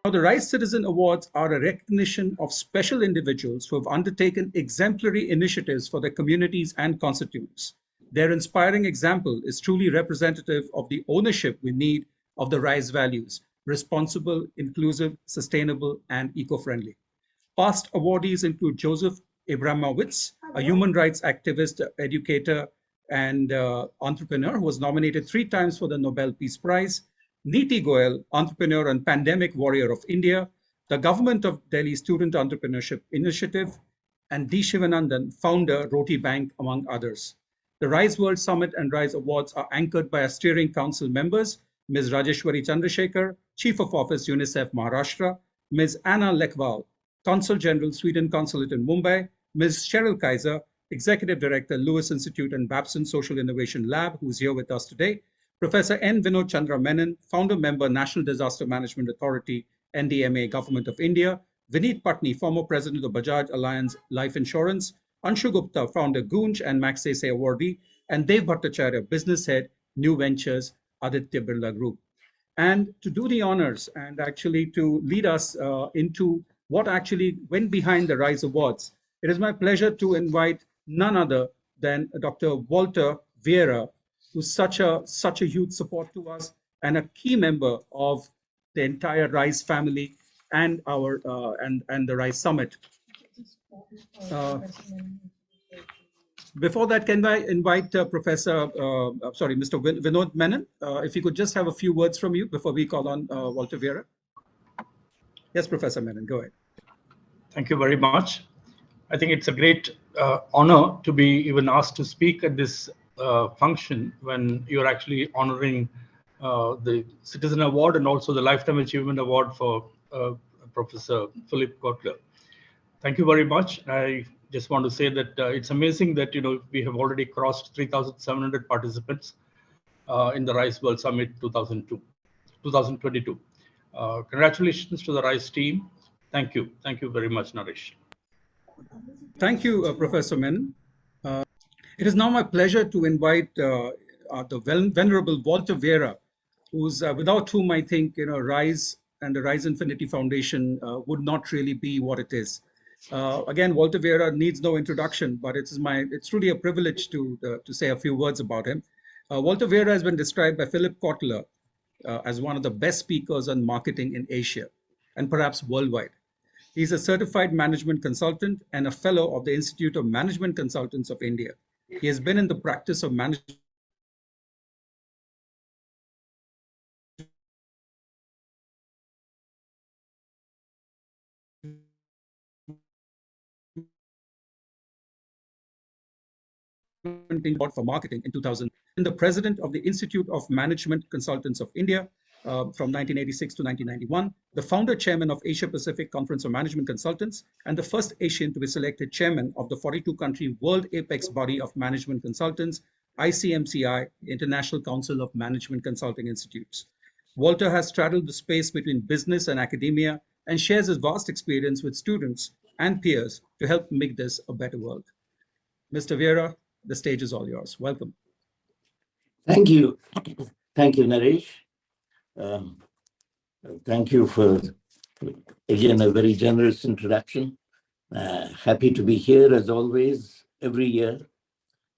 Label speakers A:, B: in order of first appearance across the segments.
A: Now, the RISE Citizen Awards are a recognition of special individuals who have undertaken exemplary initiatives for their communities and constituents. Their inspiring example is truly representative of the ownership we need of the RISE values: responsible, inclusive, sustainable, and eco-friendly. Past awardees include Joseph Abramowitz, a human rights activist, educator, and entrepreneur who was nominated 3 times for the Nobel Peace Prize; Neeti Goyal, entrepreneur and pandemic warrior of India; the Government of Delhi Student Entrepreneurship Initiative; and D. Shivanandan, founder, Roti Bank, among others. The RISE World Summit and RISE Awards are anchored by our steering council members: Ms. Rajeshwari Chandrasekhar, Chief of Office, UNICEF Maharashtra; Ms. Anna Lekhwal, Consul General, Sweden Consulate in Mumbai; Ms. Cheryl Kaiser, Executive Director, Lewis Institute and Babson Social Innovation Lab, who's here with us today; Professor N. Vinod Chandra Menon, Founder Member, National Disaster Management Authority, NDMA, Government of India; Vineet Patni, former President of Bajaj Alliance Life Insurance; Anshu Gupta, Founder, Goonj and Magsaysay Awardee; and Dev Bhattacharya, Business Head, New Ventures, Aditya Birla Group. And to do the honors and actually to lead us into what actually went behind the RISE Awards, it is my pleasure to invite none other than Dr. Walter Vera, who's such a huge support to us and a key member of the entire RISE family and our and the RISE Summit. Uh, Before that, can I invite Mr. Vinod Menon, if you could just have a few words from you before we call on Walter Vera. Yes, Professor Menon, go ahead.
B: Thank you very much. I think it's a great honor to be even asked to speak at this function when you're actually honoring the Citizen Award and also the Lifetime Achievement Award for Professor Philip Kotler. Thank you very much. I just want to say that it's amazing that we have already crossed 3,700 participants in the RISE World Summit 2022. Congratulations to the RISE team. Thank you. Thank you very much, Naresh.
A: Thank you, Professor Menon. It is now my pleasure to invite the venerable Walter Vera, who's without whom I think RISE and the RISE Infinity Foundation would not really be what it is. Again, Walter Vera needs no introduction, but it's truly a privilege to say a few words about him. Walter Vera has been described by Philip Kotler as one of the best speakers on marketing in Asia and perhaps worldwide. He's a certified management consultant and a fellow of the Institute of Management Consultants of India. He has been in the practice of management for marketing in 2000, and the president of the Institute of Management Consultants of India from 1986 to 1991, the founder chairman of Asia Pacific Conference of Management Consultants, and the first Asian to be selected chairman of the 42-country World Apex Body of Management Consultants, ICMCI, International Council of Management Consulting Institutes. Walter has straddled the space between business and academia and shares his vast experience with students and peers to help make this a better world. Mr. Vera, the stage is all yours. Welcome.
C: Thank you. Thank you, Naresh. Thank you for, again, a very generous introduction. Happy to be here, as always, every year.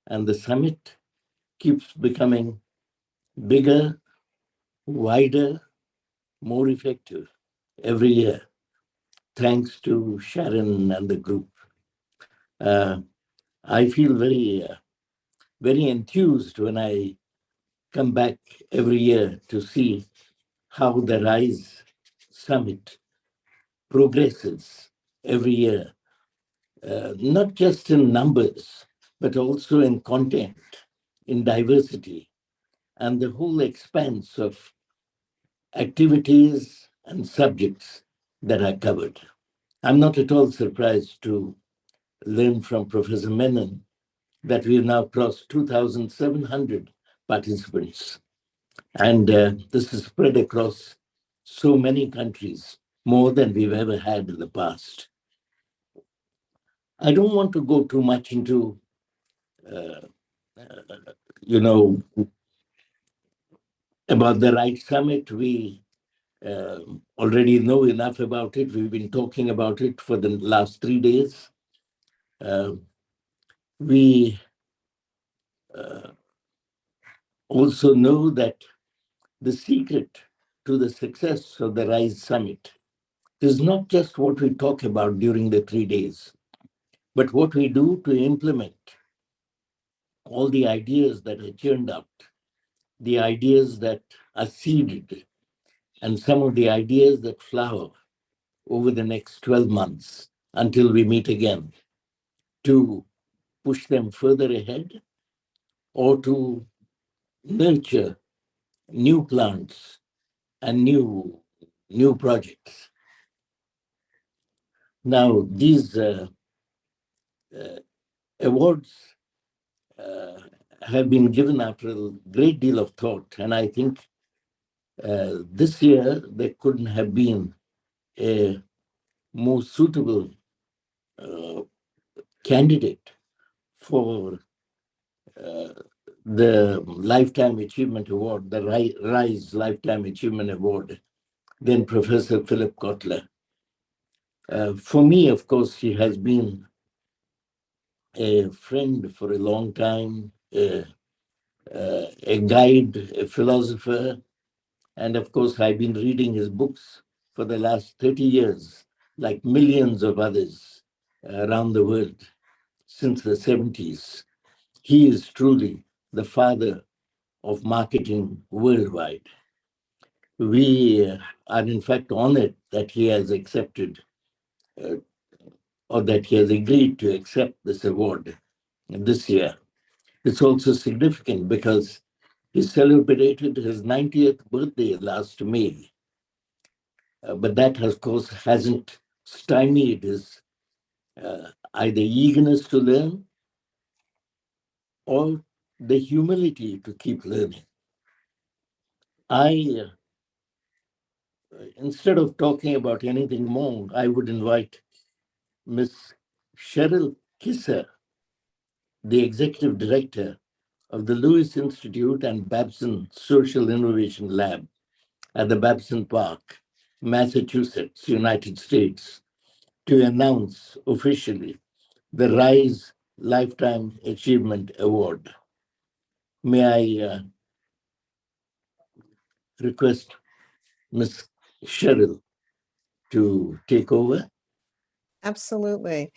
C: And the summit keeps becoming bigger, wider, more effective every year, thanks to Sharon and the group. I feel very enthused when I come back every year to see how the RISE Summit progresses every year, not just in numbers, but also in content, in diversity, and the whole expanse of activities and subjects that are covered. I'm not at all surprised to learn from Professor Menon that we have now crossed 2,700 participants. And this is spread across so many countries, more than we've ever had in the past. I don't want to go too much into, about the RISE Summit. We already know enough about it. We've been talking about it for the last 3 days. We also know that the secret to the success of the RISE Summit is not just what we talk about during the 3 days, but what we do to implement all the ideas that are churned out, the ideas that are seeded, and some of the ideas that flower over the next 12 months until we meet again, to push them further ahead or to nurture new plants and new projects. Now, these awards have been given after a great deal of thought, and I think this year there couldn't have been a more suitable candidate for the Lifetime Achievement Award, the RISE Lifetime Achievement Award, than Professor Philip Kotler. For me, of course, he has been a friend for a long time, a guide, a philosopher, and of course, I've been reading his books for the last 30 years, like millions of others around the world since the 70s. He is truly the father of marketing worldwide. We are in fact honored that he has accepted or that he has agreed to accept this award this year. It's also significant because he celebrated his 90th birthday last May. But that, of course, hasn't stymied his either eagerness to learn or the humility to keep learning. Instead of talking about anything more, I would invite Ms. Cheryl Kisser, the Executive Director of the Lewis Institute and Babson Social Innovation Lab at the Babson Park, Massachusetts, United States, to announce officially the RISE Lifetime Achievement Award. May I request Ms. Cheryl to take over?
D: Absolutely.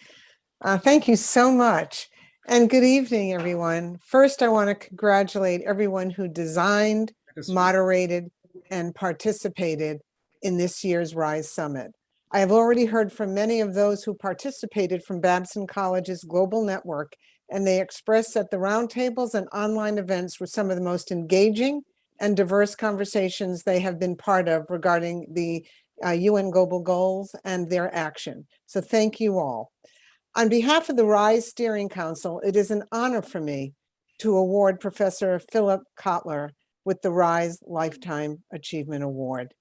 D: Thank you so much. And good evening, everyone. First, I want to congratulate everyone who designed, moderated, and participated in this year's RISE Summit. I have already heard from many of those who participated from Babson College's global network, and they expressed that the roundtables and online events were some of the most engaging and diverse conversations they have been part of regarding the UN Global Goals and their action. So thank you all. On behalf of the RISE Steering Council, it is an honor for me to award Professor Philip Kotler with the RISE Lifetime Achievement Award.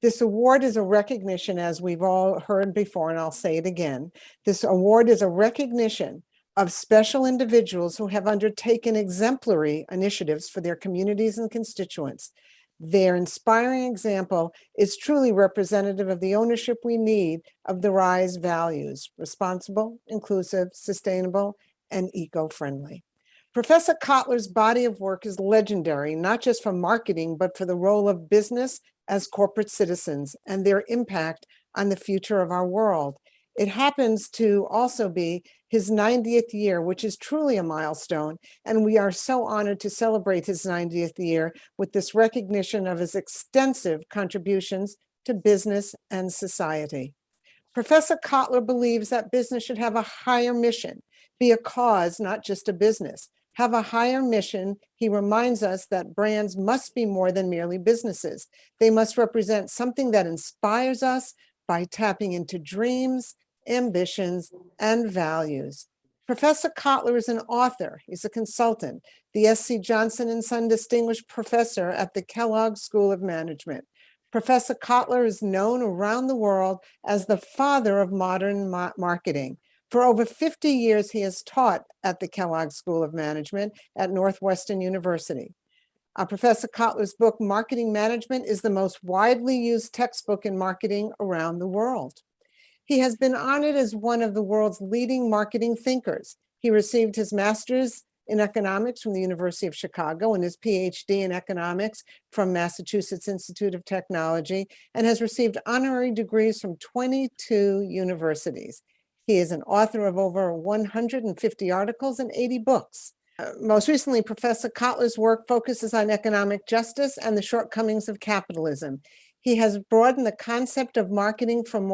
D: This award is a recognition, as we've all heard before, and I'll say it again, this award is a recognition of special individuals who have undertaken exemplary initiatives for their communities and constituents. Their inspiring example is truly representative of the ownership we need of the RISE values: responsible, inclusive, sustainable, and eco-friendly. Professor Kotler's body of work is legendary, not just for marketing, but for the role of business as corporate citizens and their impact on the future of our world. It happens to also be his 90th year, which is truly a milestone, and we are so honored to celebrate his 90th year with this recognition of his extensive contributions to business and society. Professor Cutler believes that business should have a higher mission, be a cause, not just a business. Have a higher mission. He reminds us that brands must be more than merely businesses. They must represent something that inspires us by tapping into dreams, ambitions, and values. Professor Cutler is an author. He's a consultant, the S.C. Johnson and Son Distinguished Professor at the Kellogg School of Management. Professor Cutler is known around the world as the father of modern marketing. For over 50 years, he has taught at the Kellogg School of Management at Northwestern University. Professor Kotler's book, Marketing Management, is the most widely used textbook in marketing around the world. He has been honored as one of the world's leading marketing thinkers. He received his master's in economics from the University of Chicago and his PhD in economics from Massachusetts Institute of Technology, and has received honorary degrees from 22 universities. He is an author of over 150 articles and 80 books. Most recently, Professor Kotler's work focuses on economic justice and the shortcomings of capitalism. He has broadened the concept of marketing from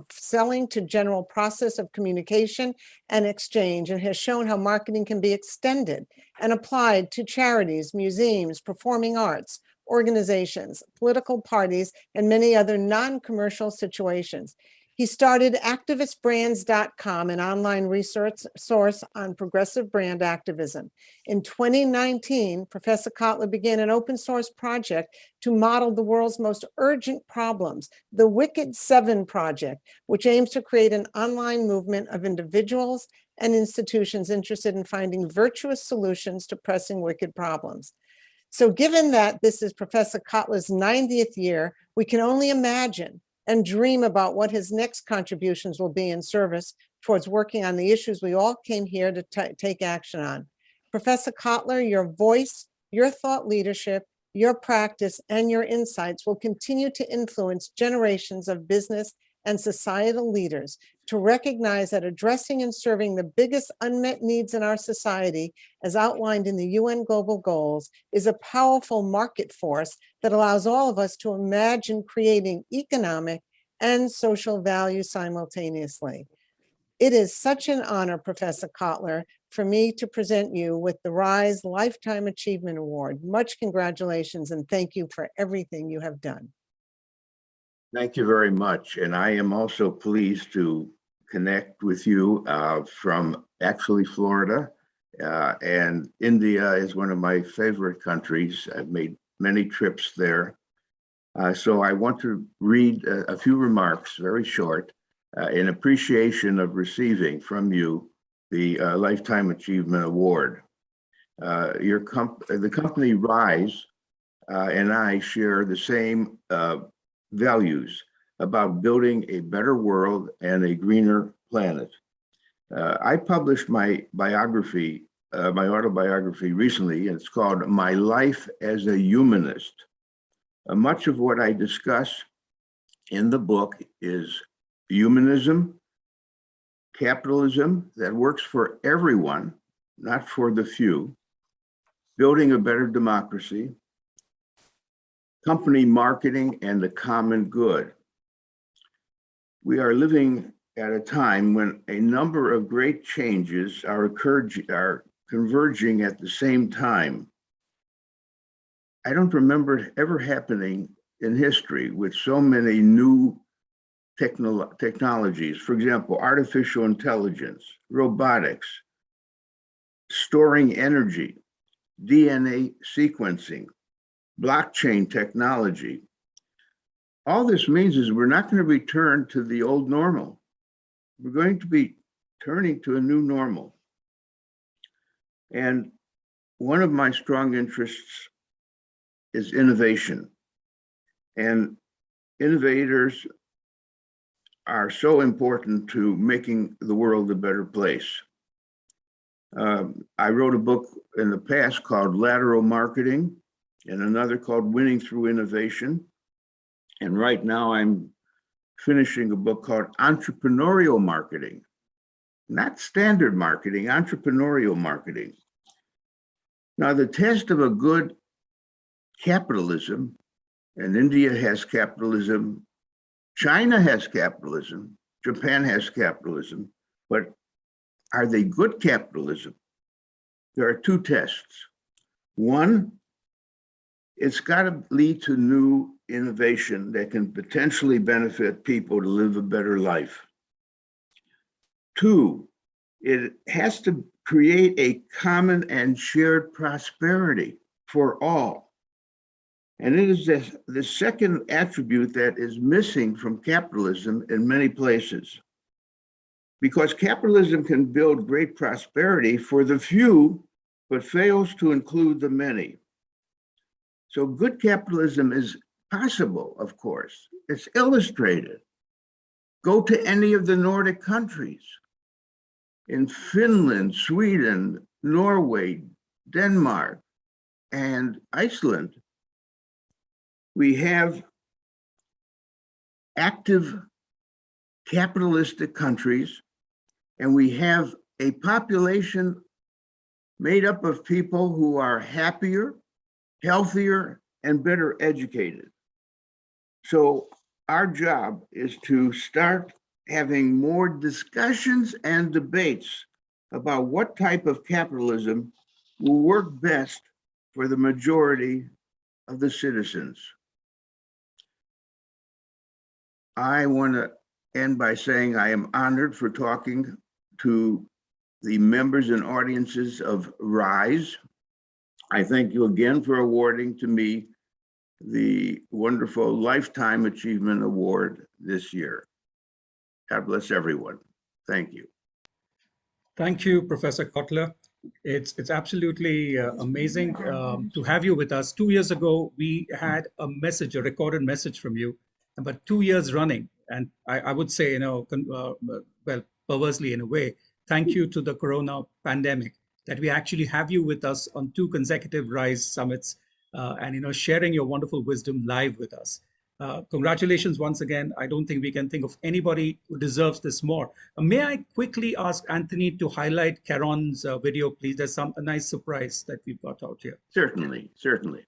D: selling to general process of communication and exchange, and has shown how marketing can be extended and applied to charities, museums, performing arts, organizations, political parties, and many other non-commercial situations. He started activistbrands.com, an online research source on progressive brand activism. In 2019, Professor Kotler began an open source project to model the world's most urgent problems, the Wicked 7 Project, which aims to create an online movement of individuals and institutions interested in finding virtuous solutions to pressing wicked problems. So given that this is Professor Kotler's 90th year, we can only imagine and dream about what his next contributions will be in service towards working on the issues we all came here to take action on. Professor Cutler, your voice, your thought leadership, your practice, and your insights will continue to influence generations of business and societal leaders to recognize that addressing and serving the biggest unmet needs in our society, as outlined in the UN Global Goals, is a powerful market force that allows all of us to imagine creating economic and social value simultaneously. It is such an honor, Professor Kotler, for me to present you with the RISE Lifetime Achievement Award. Much congratulations and thank you for everything you have done.
E: Thank you very much. And I am also pleased to connect with you from actually Florida. And India is one of my favorite countries. I've made many trips there. So I want to read a few remarks, very short, in appreciation of receiving from you the Lifetime Achievement Award. The company RISE and I share the same values about building a better world and a greener planet. I published my biography, my autobiography recently, and it's called My Life as a Humanist. Much of what I discuss in the book is humanism, capitalism that works for everyone, not for the few, building a better democracy, company marketing, and the common good. We are living at a time when a number of great changes are converging at the same time. I don't remember it ever happening in history with so many new technologies. For example, artificial intelligence, robotics, storing energy, DNA sequencing, blockchain technology. All this means is we're not going to return to the old normal. We're going to be turning to a new normal. And one of my strong interests is innovation. And innovators are so important to making the world a better place. I wrote a book in the past called Lateral Marketing, and another called Winning Through Innovation. And right now I'm finishing a book called Entrepreneurial Marketing, not standard marketing, entrepreneurial marketing. Now, the test of a good capitalism, and India has capitalism, China has capitalism, Japan has capitalism, but are they good capitalism? There are two tests. One, it's got to lead to new innovation that can potentially benefit people to live a better life. Two, it has to create a common and shared prosperity for all. And it is the second attribute that is missing from capitalism in many places. Because capitalism can build great prosperity for the few, but fails to include the many. So good capitalism is possible, of course. It's illustrated. Go to any of the Nordic countries. In Finland, Sweden, Norway, Denmark, and Iceland, we have active capitalistic countries, and we have a population made up of people who are happier, healthier, and better educated. So our job is to start having more discussions and debates about what type of capitalism will work best for the majority of the citizens. I want to end by saying I am honored for talking to the members and audiences of RISE. I thank you again for awarding to me the wonderful Lifetime Achievement Award this year. God bless everyone. Thank you.
A: Thank you, Professor Kotler. It's absolutely amazing to have you with us. 2 years ago, we had a message, a recorded message from you, but 2 years running. And I would say, well, perversely in a way, thank you to the Corona pandemic that we actually have you with us on 2 consecutive RISE summits and, sharing your wonderful wisdom live with us. Congratulations once again. I don't think we can think of anybody who deserves this more. May I quickly ask Anthony to highlight Karon's video, please? There's a nice surprise that we've got out here.
E: Certainly, certainly.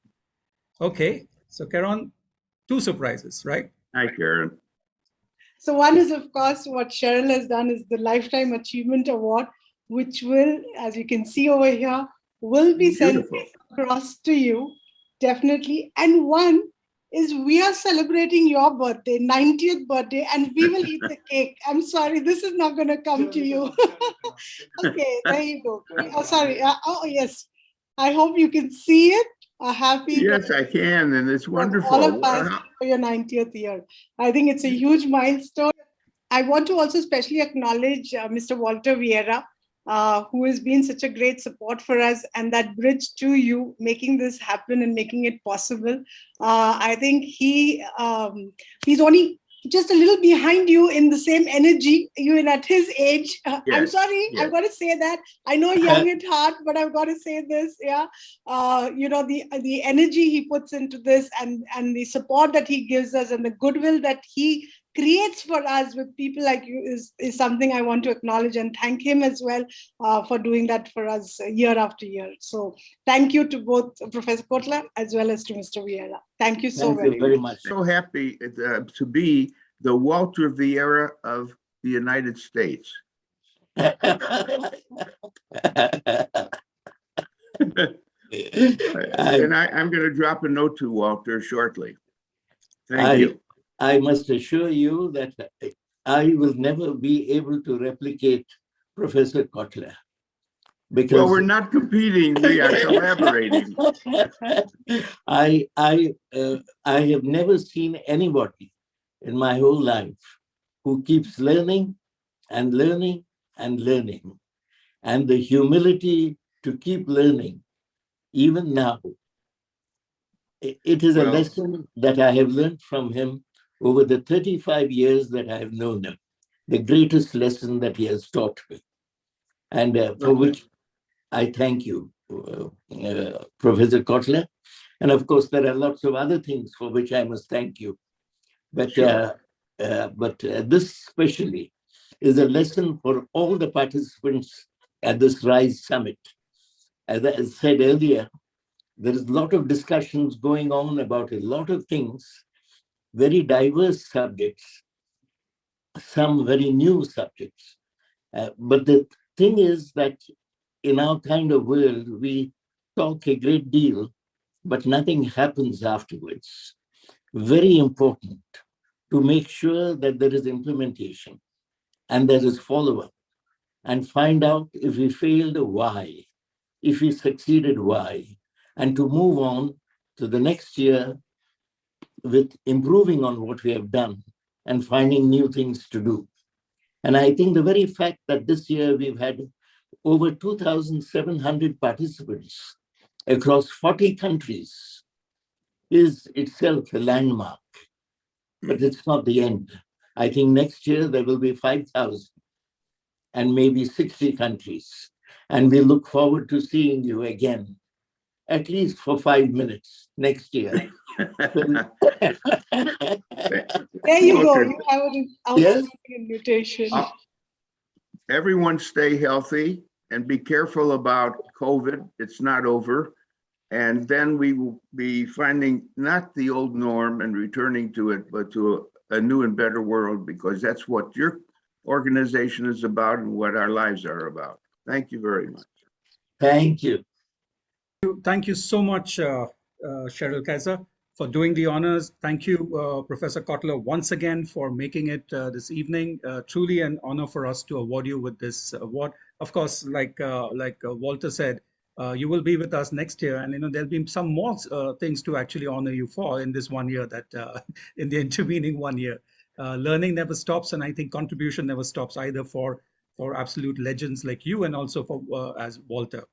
A: Okay, so Karon, 2 surprises, right?
E: Hi, Karen.
F: So one is, of course, what Cheryl has done is the Lifetime Achievement Award, which will, as you can see over here, will be sent across to you, definitely. And one is we are celebrating your birthday, 90th birthday, and we will eat the cake. I'm sorry, this is not going to come to you. Okay, there you go. Oh, sorry. Oh, yes. I hope you can see it. A happy
E: Yes, I can, and it's wonderful.
F: All of us for your 90th year. I think it's a huge milestone. I want to also especially acknowledge Mr. Walter Vera, who has been such a great support for us, and that bridge to you, making this happen and making it possible. I think he's only just a little behind you in the same energy, even at his age. Yes, I'm sorry, yes. I've got to say that. I know young at heart, but I've got to say this, yeah. The energy he puts into this and the support that he gives us and the goodwill that he creates for us with people like you is something I want to acknowledge and thank him as well for doing that for us year after year. So thank you to both Professor Kotler as well as to Mr. Vieira. Thank you so
E: very much. So happy to be the Walter Vieira of the United States. And I'm going to drop a note to Walter shortly. Thank you.
C: I must assure you that I will never be able to replicate Professor Kotler. Because
E: well, we're not competing, we are collaborating.
C: I have never seen anybody in my whole life who keeps learning and learning and learning. And the humility to keep learning, even now. It is a lesson that I have learned from him over the 35 years that I have known him, the greatest lesson that he has taught me, and for which I thank you, Professor Kotler. And of course, there are lots of other things for which I must thank you. But, this especially is a lesson for all the participants at this RISE Summit. As I said earlier, there is a lot of discussions going on about a lot of things, very diverse subjects, some very new subjects. But the thing is that in our kind of world, we talk a great deal, but nothing happens afterwards. Very important to make sure that there is implementation and there is follow-up and find out if we failed, why, if we succeeded, why, and to move on to the next year with improving on what we have done and finding new things to do. And I think the very fact that this year we've had over 2,700 participants across 40 countries is itself a landmark, but it's not the end. I think next year there will be 5,000 and maybe 60 countries. And we look forward to seeing you again, at least for 5 minutes next year.
F: There you go. You have an outstanding invitation.
E: Everyone stay healthy and be careful about COVID. It's not over. And then we will be finding not the old norm and returning to it, but to a new and better world, because that's what your organization is about and what our lives are about. Thank you very much.
C: Thank you.
A: Thank you so much, Cheryl Kaiser, for doing the honors. Thank you, Professor Kotler, once again for making it this evening. Truly an honor for us to award you with this award. Of course, like Walter said, you will be with us next year, and there'll be some more things to actually honor you for in this 1 year, that in the intervening 1 year. Learning never stops, and I think contribution never stops either for absolute legends like you, and also for as Walter.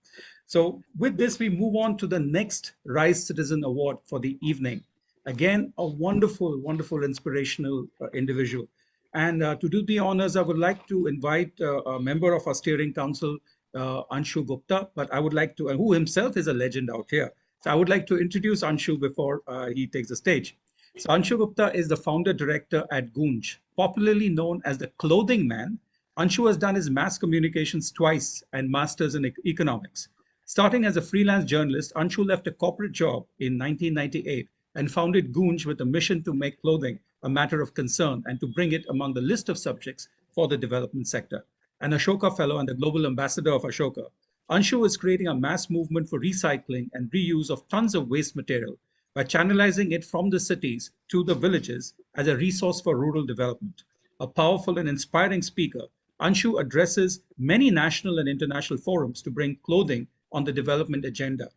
A: So with this, we move on to the next RISE Citizen Award for the evening. Again, a wonderful, wonderful, inspirational individual. And to do the honors, I would like to invite a member of our steering council, Anshu Gupta, but I would like to, who himself is a legend out here. So I would like to introduce Anshu before he takes the stage. So Anshu Gupta is the founder director at Gunj, popularly known as the Clothing Man. Anshu has done his mass communications twice and masters in economics. Starting as a freelance journalist, Anshu left a corporate job in 1998 and founded Gunj with a mission to make clothing a matter of concern and to bring it among the list of subjects for the development sector. An Ashoka Fellow and the Global Ambassador of Ashoka, Anshu is creating a mass movement for recycling and reuse of tons of waste material by channelizing it from the cities to the villages as a resource for rural development. A powerful and inspiring speaker, Anshu addresses many national and international forums to bring clothing on the development agenda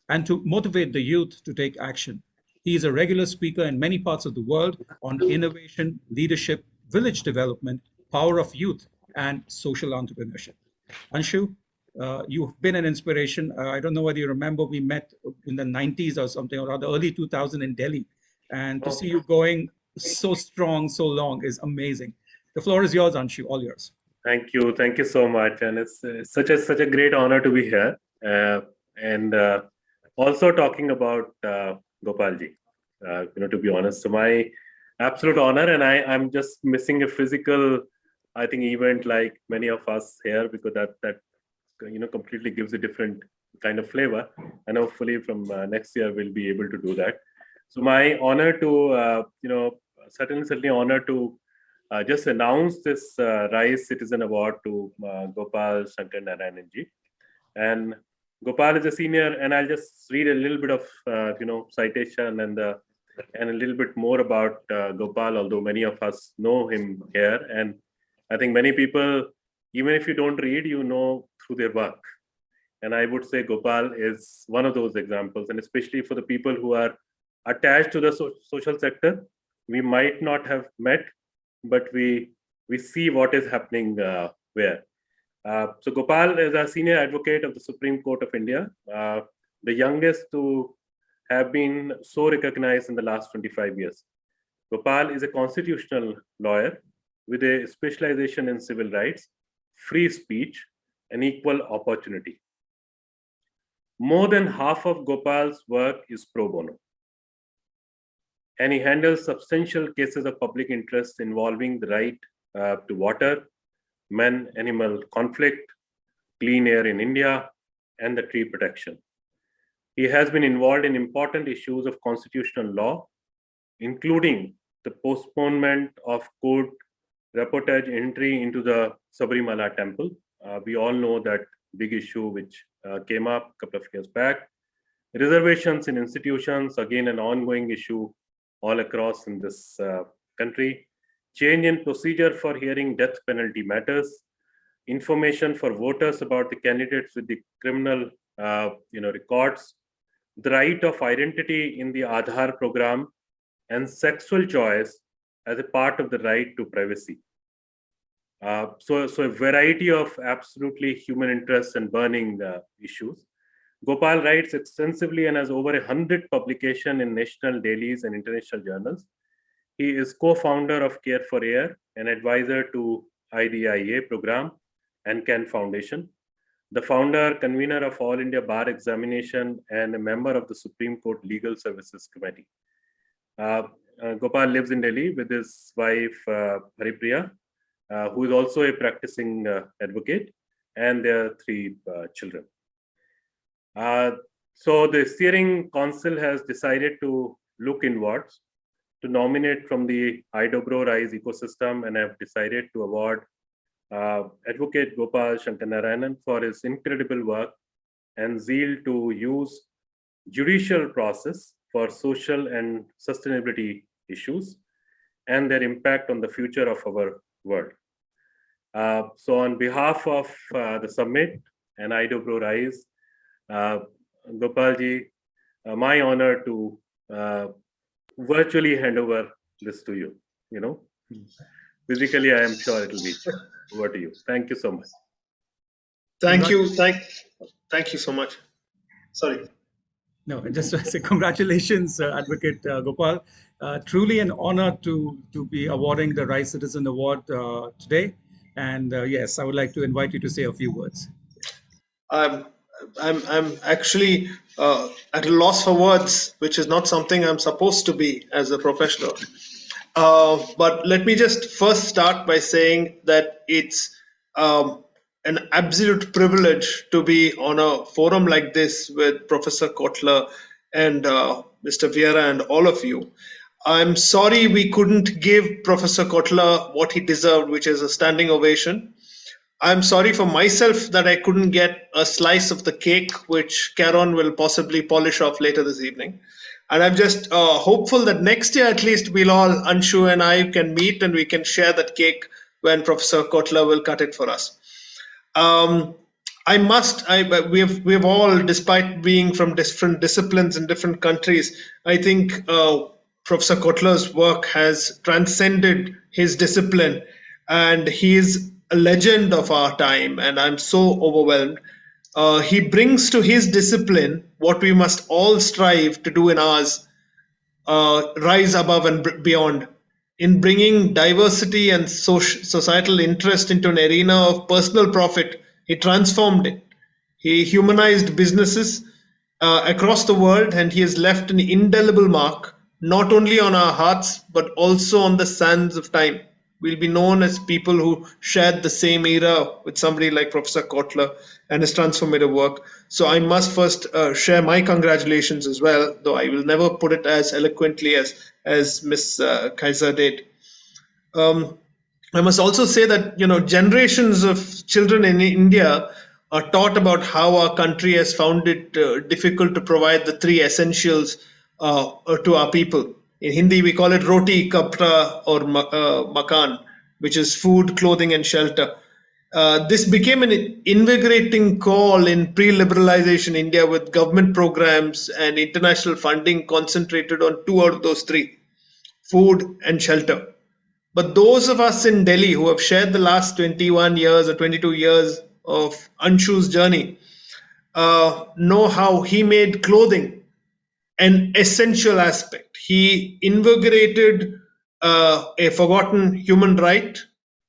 A: and to motivate the youth to take action. He is a regular speaker in many parts of the world on innovation, leadership, village development, power of youth, and social entrepreneurship. Anshu, you've been an inspiration. I don't know whether you remember, we met in the 90s or something, or the early 2000s in Delhi. And to see you going so strong, so long is amazing. The floor is yours, Anshu, all yours.
G: Thank you so much, and it's such a great honor to be here, and also talking about Gopalji. To be honest, so my absolute honor, and I'm just missing a physical, I think, event like many of us here, because that completely gives a different kind of flavor, and hopefully from next year we'll be able to do that. So my honor to certainly honor to just announce this RISE Citizen Award to Gopal Shankarnarayan ji. And Gopal is a senior, and I'll just read a little bit of citation and a little bit more about Gopal, although many of us know him here. And I think many people, even if you don't read, through their work. And I would say Gopal is one of those examples, and especially for the people who are attached to the social sector, we might not have met, but we see what is happening where. So Gopal is a senior advocate of the Supreme Court of India, the youngest to have been so recognized in the last 25 years. Gopal is a constitutional lawyer with a specialization in civil rights, free speech, and equal opportunity. More than half of Gopal's work is pro bono, and he handles substantial cases of public interest involving the right to water, man-animal conflict, clean air in India, and the tree protection. He has been involved in important issues of constitutional law, including the postponement of court reportage entry into the Sabarimala temple. We all know that big issue which came up a couple of years back. Reservations in institutions, again an ongoing issue all across in this country. Change in procedure for hearing death penalty matters. Information for voters about the candidates with the criminal records. The right of identity in the Aadhaar program, and sexual choice as a part of the right to privacy. So a variety of absolutely human interests and burning issues. Gopal writes extensively and has over 100 publications in national dailies and international journals. He is co-founder of Care for Air, an advisor to IDIA program and CAN Foundation, the founder, convener of All India Bar Examination, and a member of the Supreme Court Legal Services Committee. Gopal lives in Delhi with his wife, Haripriya, who is also a practicing advocate, and their 3 children. So the steering council has decided to look inwards to nominate from the Idobro RISE ecosystem, and have decided to award Advocate Gopal Shankarnarayan for his incredible work and zeal to use judicial process for social and sustainability issues and their impact on the future of our world. So on behalf of the summit and Idobro RISE, Gopalji, my honor to virtually hand over this to you. You know, physically, I am sure it will be over to you. Thank you so much.
H: Thank you. Thank you so much. Sorry.
A: No, just to say congratulations, Advocate Gopal. Truly an honor to be awarding the RISE Citizen Award today. And yes, I would like to invite you to say a few words.
H: I'm actually at a loss for words, which is not something I'm supposed to be as a professional. But let me just first start by saying that it's an absolute privilege to be on a forum like this with Professor Kotler and Mr. Vera and all of you. I'm sorry we couldn't give Professor Cutler what he deserved, which is a standing ovation. I'm sorry for myself that I couldn't get a slice of the cake, which Caron will possibly polish off later this evening. And I'm just hopeful that next year at least we'll all, Anshu and I, can meet and we can share that cake when Professor Cutler will cut it for us. We have all, despite being from different disciplines in different countries, I think Professor Kotler's work has transcended his discipline, and he is a legend of our time, and I'm so overwhelmed. He brings to his discipline what we must all strive to do in ours, rise above and beyond. In bringing diversity and societal interest into an arena of personal profit, he transformed it. He humanized businesses across the world, and he has left an indelible mark, not only on our hearts, but also on the sands of time. We'll be known as people who shared the same era with somebody like Professor Kotler and his transformative work. So I must first share my congratulations as well, though I will never put it as eloquently as Ms. Kaiser did. I must also say that, generations of children in India are taught about how our country has found it difficult to provide the 3 essentials to our people. In Hindi, we call it roti, kapra, or makan, which is food, clothing, and shelter. This became an invigorating call in pre-liberalization India, with government programs and international funding concentrated on 2 out of those 3, food and shelter. But those of us in Delhi who have shared the last 21 years or 22 years of Anshu's journey know how he made clothing an essential aspect. He invigorated a forgotten human right.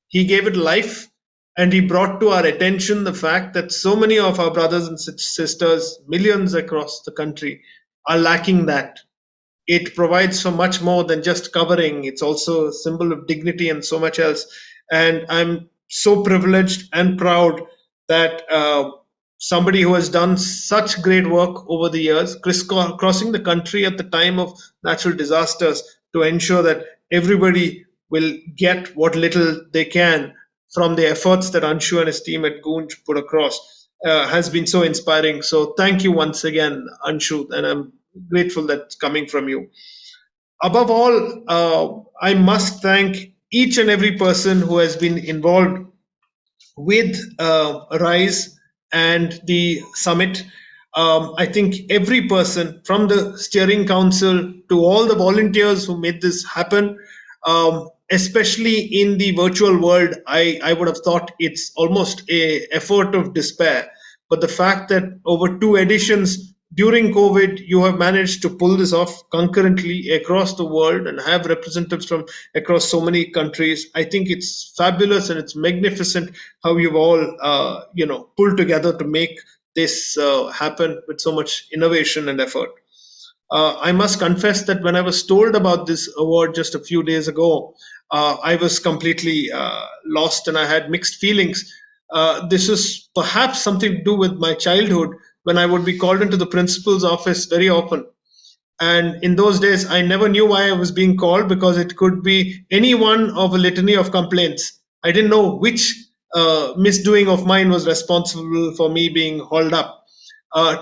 H: He gave it life, and he brought to our attention the fact that so many of our brothers and sisters, millions across the country, are lacking that. It provides for much more than just covering. It's also a symbol of dignity and so much else. And I'm so privileged and proud that somebody who has done such great work over the years, crisscrossing the country at the time of natural disasters to ensure that everybody will get what little they can from the efforts that Anshu and his team at Goonj put across, has been so inspiring. So thank you once again, Anshu, and I'm grateful that's coming from you. Above all, I must thank each and every person who has been involved with RISE and the summit. I think every person, from the steering council to all the volunteers who made this happen, especially in the virtual world, I would have thought it's almost an effort of despair. but the fact that over 2 editions during COVID, you have managed to pull this off concurrently across the world and have representatives from across so many countries. I think it's fabulous and it's magnificent how you've all, pulled together to make this happen with so much innovation and effort. I must confess that when I was told about this award just a few days ago, I was completely lost and I had mixed feelings. This is perhaps something to do with my childhood when I would be called into the principal's office very often. And in those days, I never knew why I was being called because it could be any one of a litany of complaints. I didn't know which misdoing of mine was responsible for me being hauled up.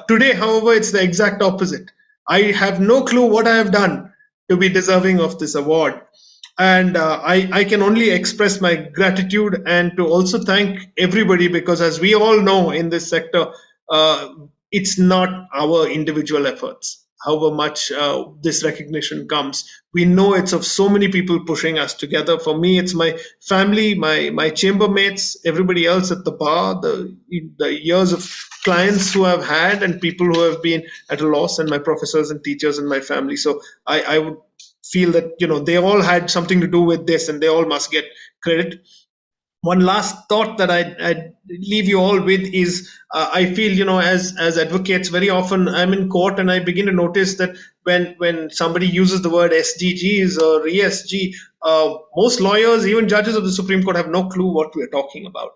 H: Today, however, it's the exact opposite. I have no clue what I have done to be deserving of this award. And I can only express my gratitude and to also thank everybody because as we all know in this sector, it's not our individual efforts. However much this recognition comes, we know it's of so many people pushing us together. For me, it's my family, my chambermates, everybody else at the bar, the years of clients who I've had and people who have been at a loss, and my professors and teachers and my family. So I would feel that they all had something to do with this and they all must get credit. One last thought that I'd leave you all with is I feel, as advocates, very often I'm in court and I begin to notice that when somebody uses the word SDGs or ESG, most lawyers, even judges of the Supreme Court, have no clue what we're talking about.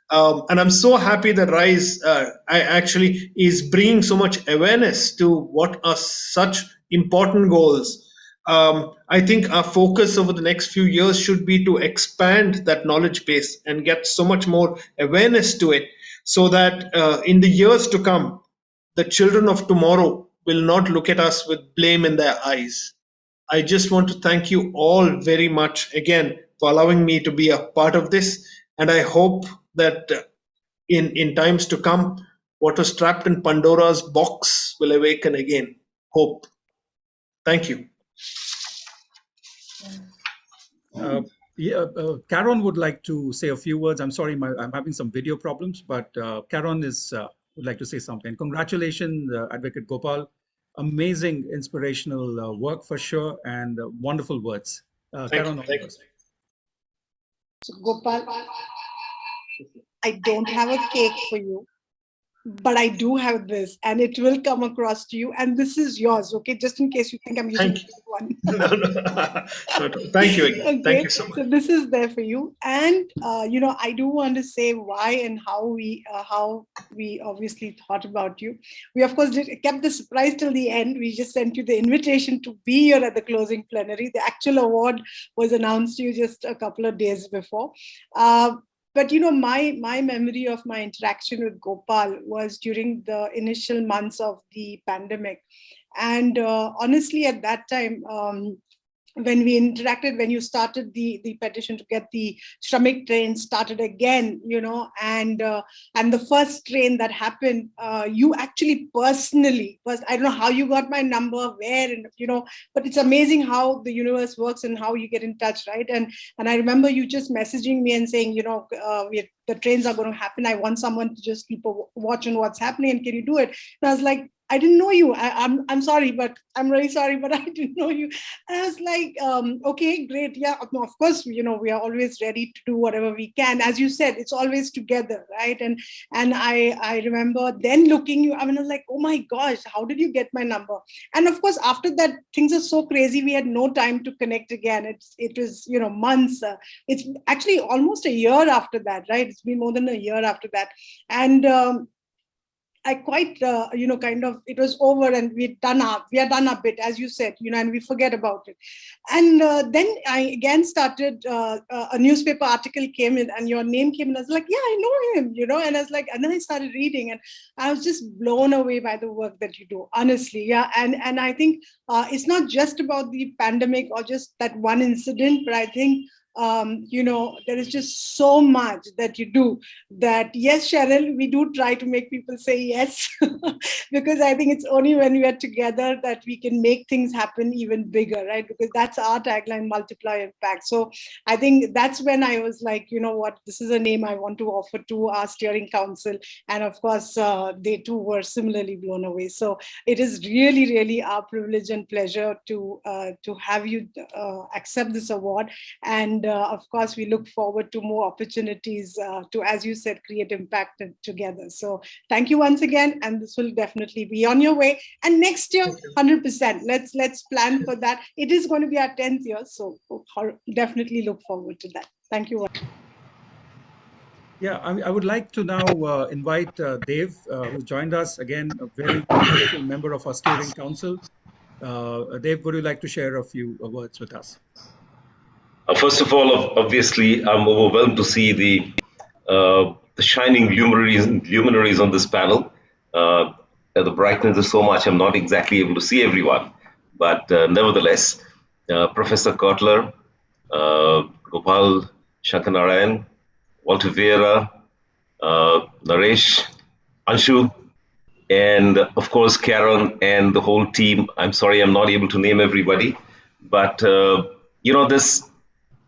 H: And I'm so happy that RISE actually is bringing so much awareness to what are such important goals. I think our focus over the next few years should be to expand that knowledge base and get so much more awareness to it so that in the years to come, the children of tomorrow will not look at us with blame in their eyes. I just want to thank you all very much again for allowing me to be a part of this. And I hope that in times to come, what was trapped in Pandora's box will awaken again. Hope. Thank you.
A: Karen would like to say a few words. I'm sorry, I'm having some video problems, but Karen would like to say something. Congratulations, Advocate Gopal. Amazing, inspirational work for sure, and wonderful words. Karen,
H: Thank you.
F: So Gopal, I don't have a cake for you, but I do have this, and it will come across to you. And this is yours, okay? Just in case you think I'm using this one.
H: No. Thank you again.
F: Okay.
H: Thank you so much.
F: So this is there for you. And I do want to say why and how we obviously thought about you. We of course kept the surprise till the end. We just sent you the invitation to be here at the closing plenary. The actual award was announced to you just a couple of days before. But my memory of my interaction with Gopal was during the initial months of the pandemic. And honestly, at that time, when we interacted, when you started the petition to get the Shramik train started again, and the first train that happened, you actually personally, I don't know how you got my number, where, and but it's amazing how the universe works and how you get in touch, right? And I remember you just messaging me and saying, the trains are going to happen. I want someone to just keep a watch on what's happening, and can you do it? And I was like, I didn't know you. I'm sorry, but I'm really sorry, but I didn't know you. And I was like, okay, great. Yeah, of course, we are always ready to do whatever we can. As you said, it's always together, right? And I remember then looking you, I was like, oh my gosh, how did you get my number? And of course, after that, things are so crazy. We had no time to connect again. It was, months. It's actually almost a year after that, right? It's been more than a year after that. And I quite, it was over and we are done a bit, as you said, and we forget about it. And then I again started, a newspaper article came in and your name came in. I was like, yeah, I know him, and I was like, and then I started reading and I was just blown away by the work that you do, honestly. Yeah. And I think it's not just about the pandemic or just that one incident, but I think there is just so much that you do that, yes, Cheryl, we do try to make people say yes, because I think it's only when we are together that we can make things happen even bigger, right? Because that's our tagline, multiply impact. So I think that's when I was like, you know what, this is a name I want to offer to our steering council. And of course, they too were similarly blown away. So it is really, really our privilege and pleasure to have you accept this award. And of course, we look forward to more opportunities to, as you said, create impact together. So thank you once again, and this will definitely be on your way. And next year, 100%. Let's plan for that. It is going to be our 10th year, so definitely look forward to that. Thank you.
A: Yeah, I would like to now invite Dev, who joined us again, a very helpful member of our steering council. Dev, would you like to share a few words with us?
I: First of all, obviously, I'm overwhelmed to see the shining luminaries on this panel. The brightness is so much, I'm not exactly able to see everyone. But nevertheless, Professor Cutler, Gopal Shankarnarayan, Walter Vera, Naresh, Anshu, and of course, Karen and the whole team. I'm sorry I'm not able to name everybody, but this.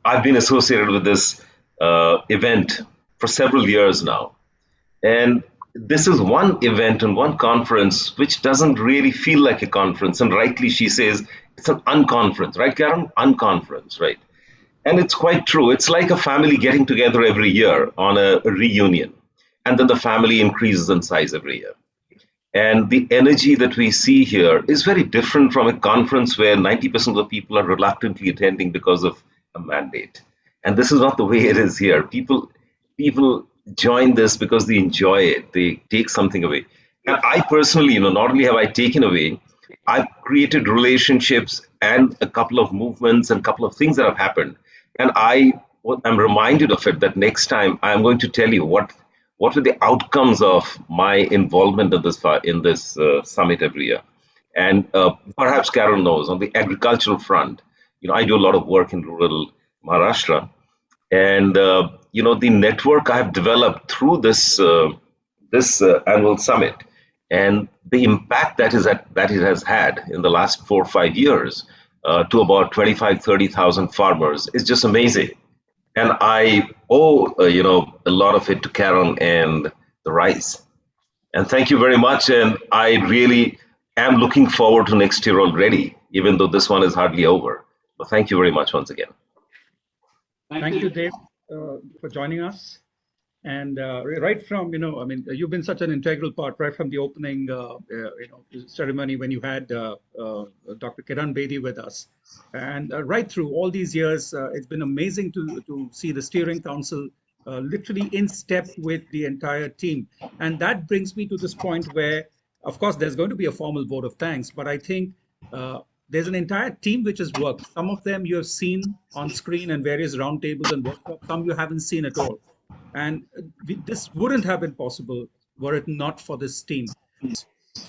I: I've been associated with this event for several years now. And this is one event and one conference which doesn't really feel like a conference. And rightly, she says it's an unconference, right, Karen? Unconference, right? And it's quite true. It's like a family getting together every year on a reunion. And then the family increases in size every year. And the energy that we see here is very different from a conference where 90% of the people are reluctantly attending because of a mandate. And this is not the way it is here. People join this because they enjoy it. They take something away. And I personally, not only have I taken away, I've created relationships and a couple of movements and a couple of things that have happened. And I'm reminded of it that next time I'm going to tell you what were the outcomes of my involvement in this summit every year. And perhaps Karen knows, on the agricultural front, I do a lot of work in rural Maharashtra, and the network I have developed through this annual summit, and the impact that it has had in the last 4 or 5 years to about 25,000-30,000 farmers is just amazing. And I owe a lot of it to Karen and the RISE. And thank you very much. And I really am looking forward to next year already, even though this one is hardly over. But thank you very much once again.
A: Thank you, Dave, for joining us. And right from, you've been such an integral part right from the opening, ceremony when you had Dr. Kiran Bedi with us. And right through all these years, it's been amazing to see the steering council literally in step with the entire team. And that brings me to this point where, of course, there's going to be a formal vote of thanks, but I think there's an entire team which has worked. Some of them you have seen on screen and various roundtables and workshops, some you haven't seen at all. And this wouldn't have been possible were it not for this team.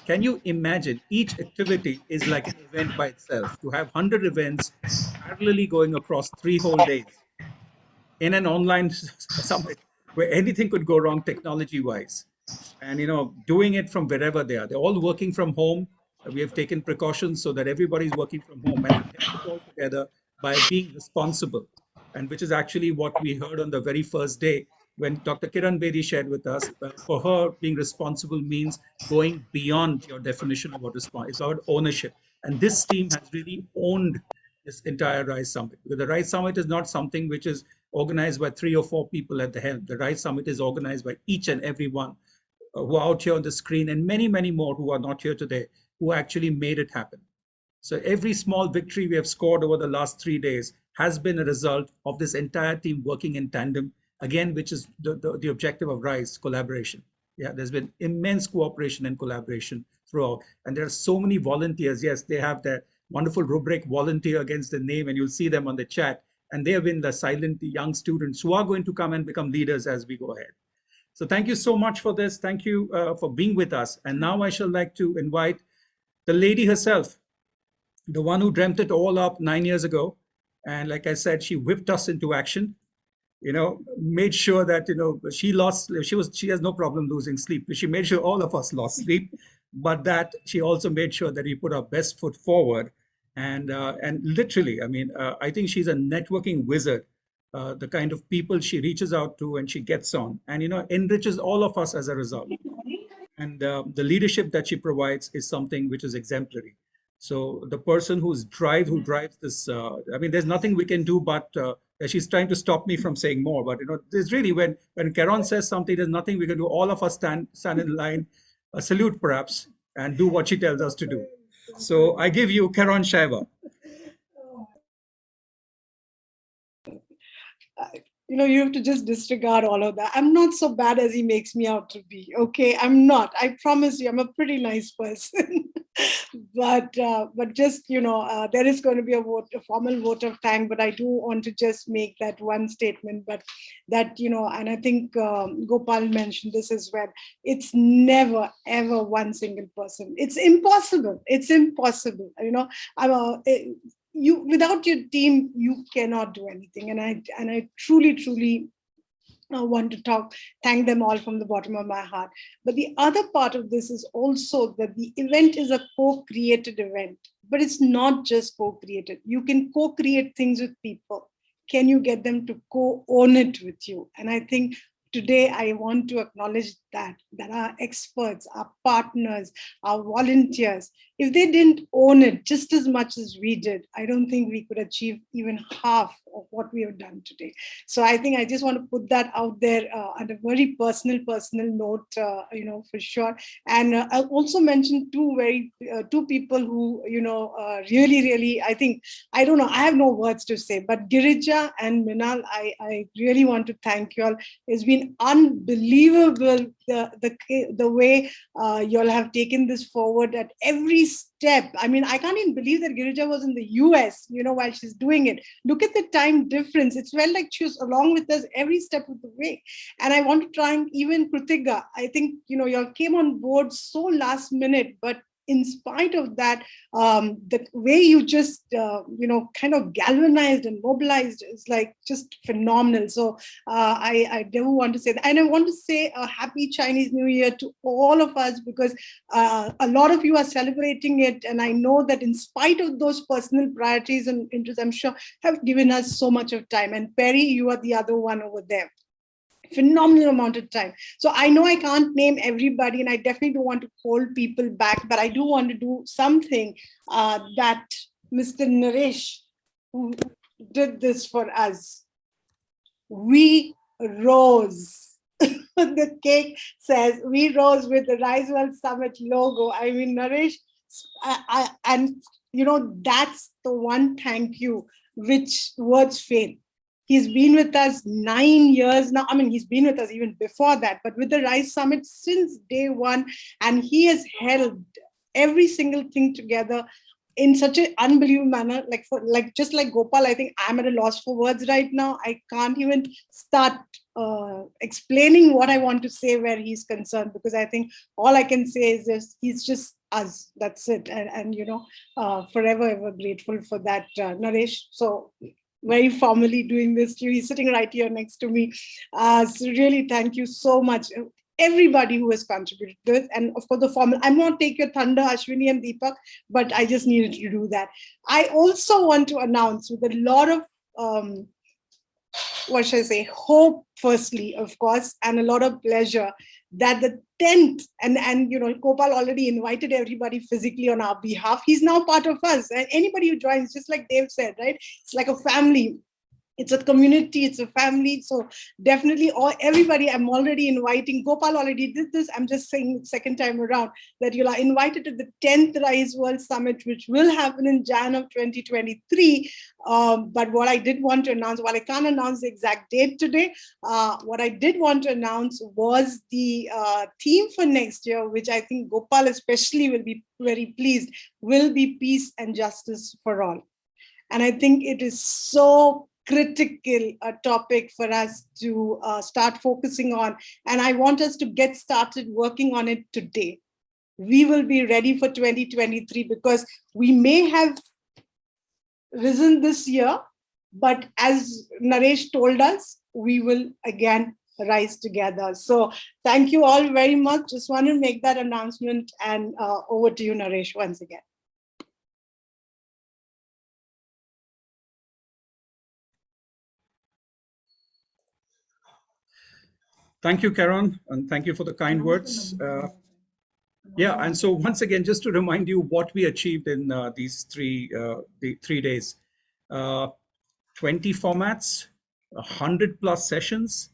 A: Can you imagine each activity is like an event by itself? To have 100 events parallelly going across 3 whole days in an online summit where anything could go wrong technology-wise. And, doing it from wherever they are. They're all working from home. We have taken precautions so that everybody's working from home, and we kept it all together by being responsible. And which is actually what we heard on the very first day when Dr. Kiran Bedi shared with us. For her, being responsible means going beyond your definition of what responsible. It's about ownership. And this team has really owned this entire RISE Summit. Because the RISE Summit is not something which is organized by 3 or 4 people at the helm. The RISE Summit is organized by each and every one who are out here on the screen, and many, many more who are not here today, who actually made it happen. So every small victory we have scored over the last 3 days has been a result of this entire team working in tandem, again, which is the objective of RISE, collaboration. Yeah, there's been immense cooperation and collaboration throughout. And there are so many volunteers. Yes, they have their wonderful rubric, volunteer against the name, and you'll see them on the chat. And they have been the silent young students who are going to come and become leaders as we go ahead. So thank you so much for this. Thank you for being with us. And now I shall like to invite the lady herself, the one who dreamt it all up 9 years ago, And like I said, she whipped us into action, made sure that, she has no problem losing sleep. She made sure all of us lost sleep, but that she also made sure that we put our best foot forward. And literally, I think she's a networking wizard, the kind of people she reaches out to and she gets on and, enriches all of us as a result. And the leadership that she provides is something which is exemplary. So the person who drives this, there's nothing we can do, but she's trying to stop me from saying more. But there's really, when Karan says something, there's nothing we can do. All of us stand in line, salute perhaps, and do what she tells us to do. So I give you Karan Shaiva.
F: You have to just disregard all of that. I'm not so bad as he makes me out to be. Okay, I'm not. I promise you, I'm a pretty nice person. but just there is going to be a formal vote of thanks. But I do want to just make that one statement. But that and I think Gopal mentioned this as well. It's never ever one single person. It's impossible. It's impossible. You without your team, you cannot do anything. And I truly want to thank them all from the bottom of my heart. But the other part of this is also that the event is a co-created event, but it's not just co-created. You can co-create things with people. Can you get them to co-own it with you? And I think today I want to acknowledge that our experts, our partners, our volunteers, if they didn't own it just as much as we did, I don't think we could achieve even half of what we have done today. So I think I just want to put that out there on a very personal note, for sure. And I'll also mention two people who, really, I think, I don't know, I have no words to say, but Girija and Minal, I really want to thank you all. It's been unbelievable the way you all have taken this forward at every step. I can't even believe that Girija was in the US, while she's doing it. Look at the time difference. It's felt like she was along with us every step of the way. And I want to thank even Krutiga. I think, you all came on board so last minute, but in spite of that, the way you just, kind of galvanized and mobilized is like just phenomenal. So I do want to say that. And I want to say a happy Chinese New Year to all of us, because a lot of you are celebrating it. And I know that in spite of those personal priorities and interests, I'm sure have given us so much of time. And Perry, you are the other one over there. Phenomenal amount of time. So I know I can't name everybody, and I definitely don't want to hold people back, but I do want to do something that Mr. Naresh, who did this for us. We rose. The cake says, we rose with the RISE World Summit logo. Naresh, and that's the one thank you, which words fail. He's been with us 9 years now. He's been with us even before that, but with the RISE Summit since day one, and he has held every single thing together in such an unbelievable manner. Just like Gopal, I think I'm at a loss for words right now. I can't even start explaining what I want to say where he's concerned, because I think all I can say is he's just us. That's it. And forever ever grateful for that, Naresh. So very formally doing this to you. He's sitting right here next to me. So really, thank you so much. Everybody who has contributed to it. And of course, the formal, I'm not take your thunder, Ashwini and Deepak, but I just needed to do that. I also want to announce with a lot of, hope, firstly, of course, and a lot of pleasure, that the 10th, and Gopal already invited everybody physically on our behalf. He's now part of us. And anybody who joins, just like Dave said, right? It's like a family. It's a community, it's a family. So definitely everybody, I'm already inviting. Gopal already did this. I'm just saying second time around that you are invited to the 10th RISE World Summit, which will happen in Jan of 2023. But what I did want to announce, while I can't announce the exact date today, what I did want to announce was the theme for next year, which I think Gopal especially will be very pleased, will be peace and justice for all. And I think it is so critical a topic for us to start focusing on. And I want us to get started working on it today. We will be ready for 2023, because we may have risen this year, But as Naresh told us, we will again rise together. So thank you all very much. Just want to make that announcement, and over to you, Naresh, once again.
A: Thank you, Karan, and thank you for the kind words. Yeah, and so once again, just to remind you what we achieved in these the 3 days. 20 formats, 100 plus sessions,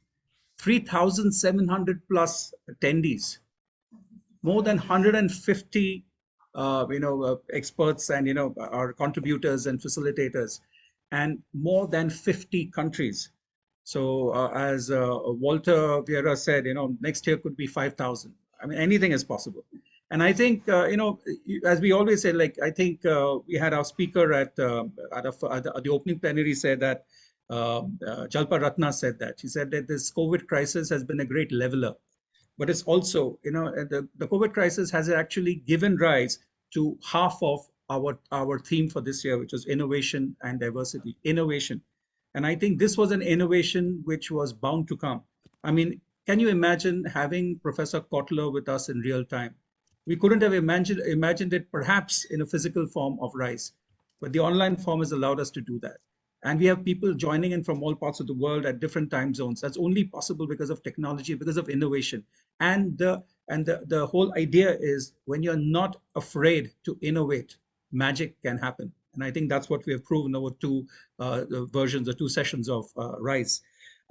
A: 3,700 plus attendees, more than 150 experts and our contributors and facilitators, and more than 50 countries. So as Walter Vera said, next year could be 5,000. I mean, anything is possible. And I think, as we always say, like, I think we had our speaker at the opening plenary said that, Jalpa Ratna said that. She said that this COVID crisis has been a great leveler. But it's also, the COVID crisis has actually given rise to half of our theme for this year, which was innovation and diversity. Innovation. And I think this was an innovation which was bound to come. I mean, can you imagine having Professor Kotler with us in real time? We couldn't have imagined it perhaps in a physical form of RISE, but the online form has allowed us to do that. And we have people joining in from all parts of the world at different time zones. That's only possible because of technology, because of innovation. And the whole idea is, when you're not afraid to innovate, magic can happen. And I think that's what we have proven over two versions, the two sessions of RISE.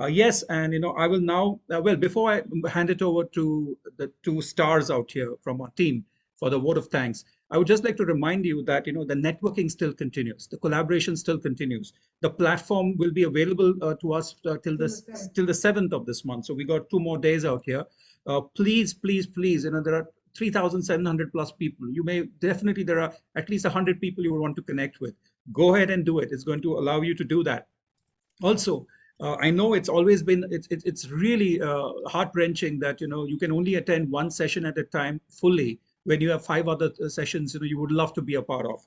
A: Yes, and I will now, well, before I hand it over to the two stars out here from our team for the vote of thanks, I would just like to remind you that the networking still continues, the collaboration still continues. The platform will be available to us till the 7th of this month. So we got 2 more days out here. Please, please, please, there are 3,700 plus people. You may definitely, there are at least 100 people you will want to connect with. Go ahead and do it. It's going to allow you to do that. Also, I know it's always been, it's really heart-wrenching that, you can only attend one session at a time fully when you have 5 other sessions, you would love to be a part of.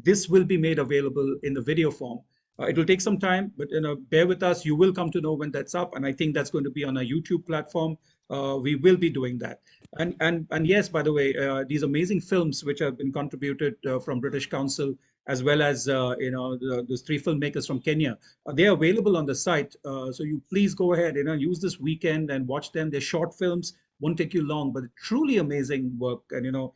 A: This will be made available in the video form. It will take some time, but bear with us. You will come to know when that's up, and I think that's going to be on a YouTube platform. We will be doing that. And yes, by the way, these amazing films which have been contributed from British Council, as well as those 3 filmmakers from Kenya, they are available on the site. So you please go ahead, use this weekend and watch them. They're short films, won't take you long, but truly amazing work, and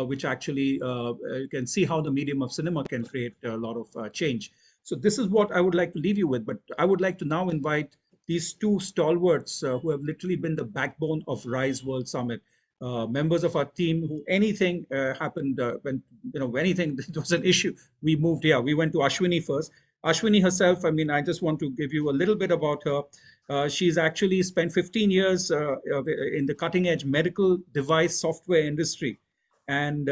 A: which actually you can see how the medium of cinema can create a lot of change. So this is what I would like to leave you with, but I would like to now invite these 2 stalwarts who have literally been the backbone of RISE World Summit. Members of our team who anything happened, when anything there was an issue, we moved here. We went to Ashwini first. Ashwini herself, I mean, I just want to give you a little bit about her. She's actually spent 15 years in the cutting edge medical device software industry. And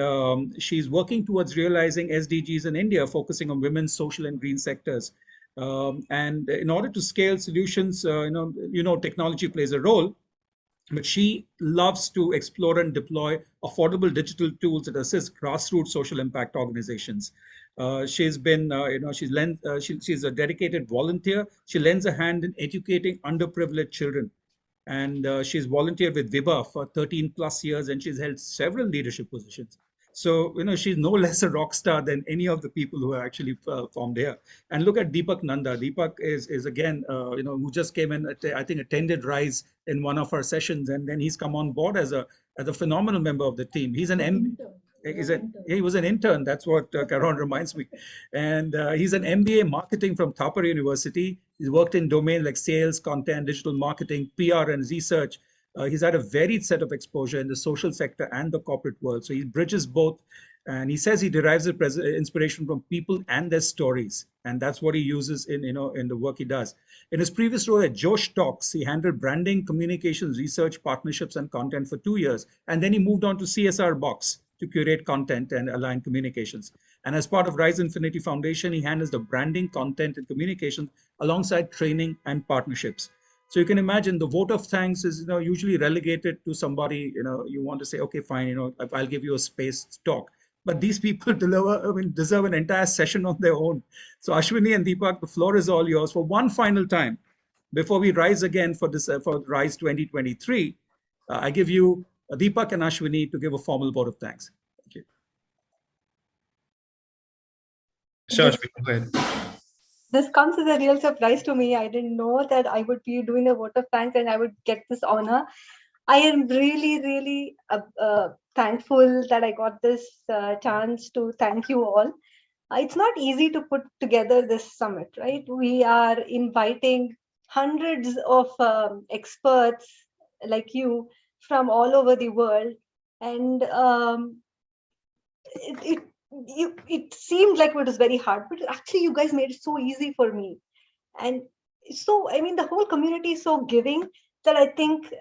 A: she's working towards realizing SDGs in India, focusing on women's social and green sectors. And in order to scale solutions, technology plays a role. But she loves to explore and deploy affordable digital tools that assist grassroots social impact organizations. She's been, she's a dedicated volunteer. She lends a hand in educating underprivileged children. And she's volunteered with VIBA for 13 plus years, and she's held several leadership positions. So, she's no less a rock star than any of the people who are actually formed here. And look at Deepak Nanda. Deepak is again, who just came in, I think attended RISE in one of our sessions, and then he's come on board as a phenomenal member of the team. He's an he was an intern. That's what Karan reminds me. And he's an MBA marketing from Thapar University. He's worked in domains like sales, content, digital marketing, PR, and research. He's had a varied set of exposure in the social sector and the corporate world. So he bridges both. And he says he derives inspiration from people and their stories. And that's what he uses in the work he does. In his previous role at Josh Talks, he handled branding, communications, research, partnerships, and content for 2 years. And then he moved on to CSR Box to curate content and align communications. And as part of Rise Infinity Foundation, he handles the branding, content, and communications alongside training and partnerships. So you can imagine the vote of thanks is usually relegated to somebody, you want to say, okay, fine, I'll give you a space to talk. but these people deserve an entire session on their own. So Ashwini and Deepak, the floor is all yours for one final time before we rise again for this for RISE 2023. I give you Deepak and Ashwini to give a formal vote of thanks. Thank you.
J: Sure, go ahead.
K: This comes as a real surprise to me. I didn't know that I would be doing a vote of thanks and I would get this honor. I am really, really thankful that I got this chance to thank you all. It's not easy to put together this summit, right? We are inviting hundreds of experts like you from all over the world. And it seemed like it was very hard, but actually you guys made it so easy for me. And so, I mean, the whole community is so giving that I think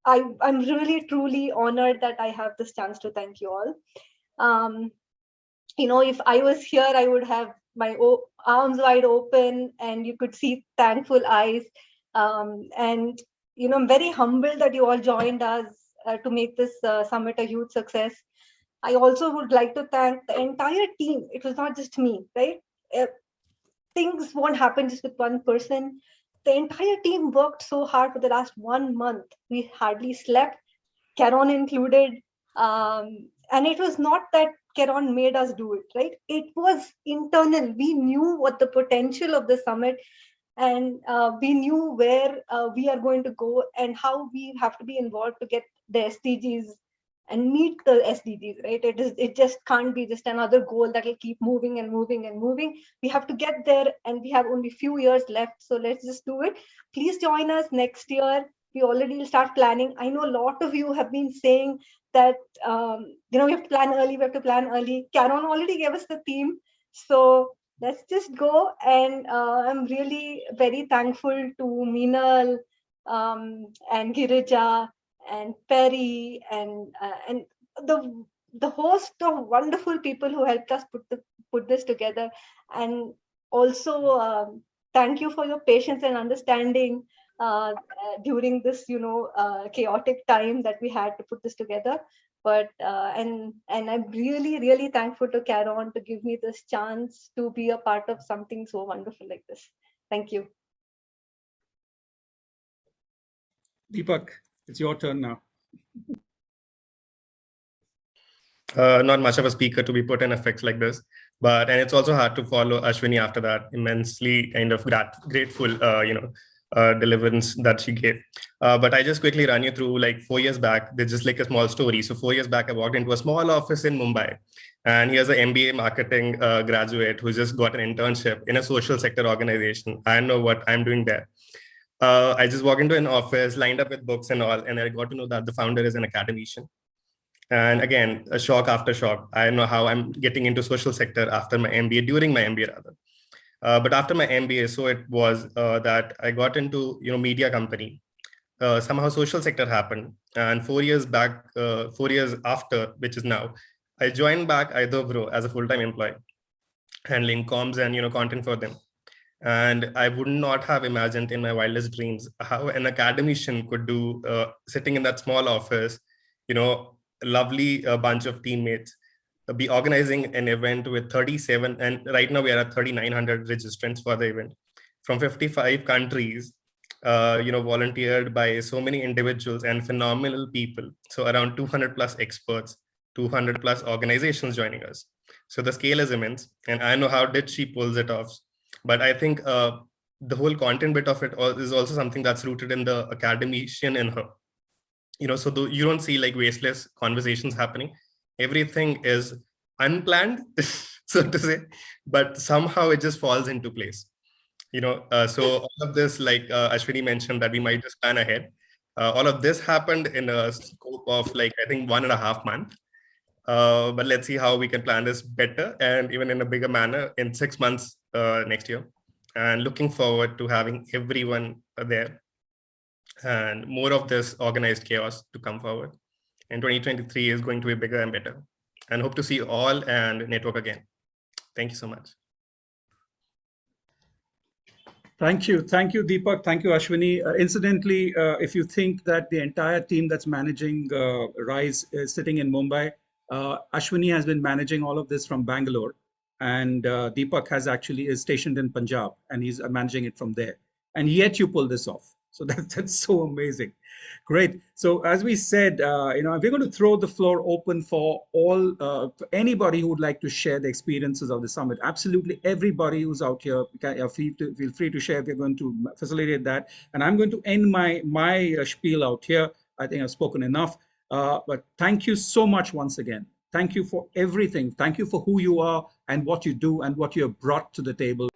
K: I'm really, truly honored that I have this chance to thank you all. You know, if I was here, I would have my arms wide open and you could see thankful eyes. And, you know, I'm very humbled that you all joined us to make this summit a huge success. I also would like to thank the entire team. It was not just me, right? Things won't happen just with one person. The entire team worked so hard for the last 1 month. We hardly slept, Caron included. And it was not that Caron made us do it, right? It was internal. We knew what the potential of the summit, and we knew where we are going to go and how we have to be involved to get the SDGs and meet the SDGs, right? It just can't be just another goal that will keep moving and moving and moving. We have to get there, and we have only a few years left. So let's just do it. Please join us next year. We already will start planning. I know a lot of you have been saying that, you know, we have to plan early, we have to plan early. Caron already gave us the theme. So let's just go. And I'm really very thankful to Meenal and Girija and Perry and the host of wonderful people who helped us put this together. And also thank you for your patience and understanding during this, you know, chaotic time that we had to put this together. But and I'm really, really thankful to Caron to give me this chance to be a part of something so wonderful like this. Thank you.
A: Deepak, it's your turn now.
J: Not much of a speaker to be put in effects like this, and it's also hard to follow Ashwini after that. Immensely kind of grateful, you know, deliverance that she gave. But I just quickly run you through, like 4 years back, there's just like a small story. So 4 years back, I walked into a small office in Mumbai, and here's an MBA marketing graduate who just got an internship in a social sector organization. I don't know what I'm doing there. I just walked into an office, lined up with books and all, and I got to know that the founder is an academician. And again, a shock after shock. I don't know how I'm getting into social sector after my MBA, during my MBA rather. But after my MBA, so it was that I got into, you know, media company. Somehow social sector happened. And 4 years back, 4 years after, which is now, I joined back Idobro as a full-time employee, handling comms and, you know, content for them. And I would not have imagined in my wildest dreams how an academician could do, sitting in that small office, you know, a lovely bunch of teammates, be organizing an event with 37, and right now we are at 3,900 registrants for the event from 55 countries, you know, volunteered by so many individuals and phenomenal people. So around 200 plus experts, 200 plus organizations joining us. So the scale is immense, and I know how did she pulls it off. But I think the whole content bit of it is also something that's rooted in the academician in her. You know, so you don't see like wasteless conversations happening. Everything is unplanned, so to say, but somehow it just falls into place. You know, so all of this, like Ashwini mentioned, that we might just plan ahead. All of this happened in a scope of like, I think 1.5 months. But let's see how we can plan this better and even in a bigger manner in 6 months next year. And looking forward to having everyone there and more of this organized chaos to come forward. And 2023 is going to be bigger and better. And hope to see you all and network again. Thank you so much.
A: Thank you. Thank you, Deepak. Thank you, Ashwini. Incidentally, if you think that the entire team that's managing RISE is sitting in Mumbai, Ashwini has been managing all of this from Bangalore, and Deepak is stationed in Punjab, and he's managing it from there. And yet you pull this off. So that's so amazing. Great. So as we said, we're going to throw the floor open for all, for anybody who would like to share the experiences of the summit. Absolutely everybody who's out here, feel free to share. We're going to facilitate that. And I'm going to end my spiel out here. I think I've spoken enough. But thank you so much once again. Thank you for everything. Thank you for who you are and what you do and what you have brought to the table.